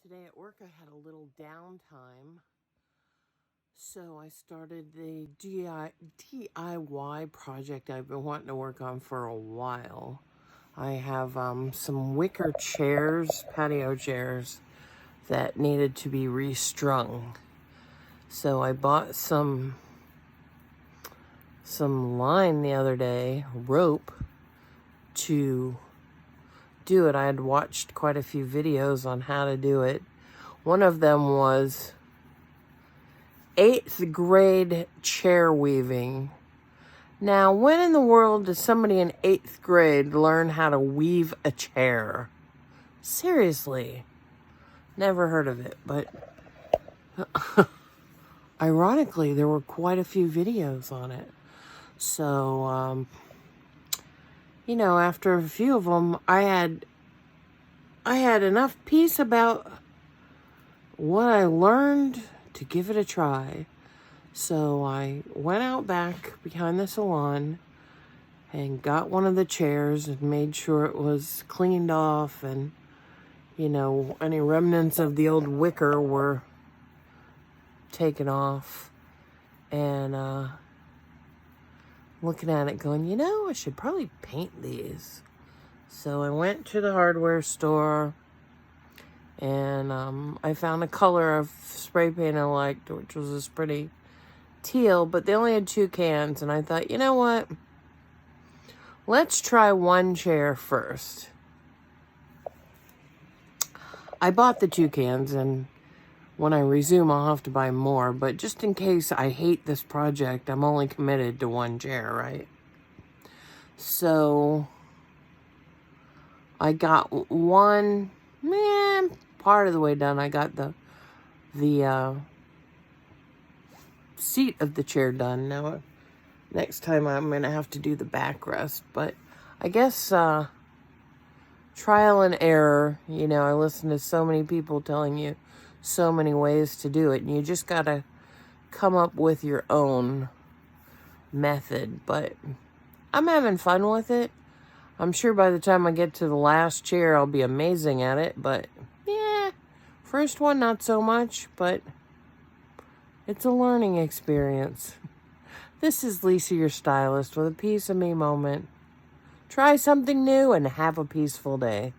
Today at work I had a little downtime, so I started the DIY project I've been wanting to work on for a while. I have some wicker chairs, patio chairs, that needed to be restrung. So I bought some line the other day, rope, to do it. I had watched quite a few videos on how to do it. One of them was 8th grade chair weaving. Now, when in the world does somebody in 8th grade learn how to weave a chair? Seriously. Never heard of it, but ironically, there were quite a few videos on it. So, after a few of them, I had enough peace about what I learned to give it a try. So I went out back behind the salon and got one of the chairs and made sure it was cleaned off, and any remnants of the old wicker were taken off, and looking at it going, I should probably paint these. So I went to the hardware store, and I found a color of spray paint I liked, which was this pretty teal, but they only had 2 cans, and I thought, you know what? Let's try one chair first. I bought the 2 cans, and when I resume, I'll have to buy more, but just in case I hate this project, I'm only committed to one chair, right? So I got one, part of the way done. I got the seat of the chair done. Now, next time I'm going to have to do the backrest, but I guess trial and error. I listen to so many people telling you so many ways to do it, and you just got to come up with your own method. But I'm having fun with it. I'm sure by the time I get to the last chair, I'll be amazing at it, but yeah, first one, not so much, but it's a learning experience. This is Lisa, your stylist, with a Piece of Me moment. Try something new and have a peaceful day.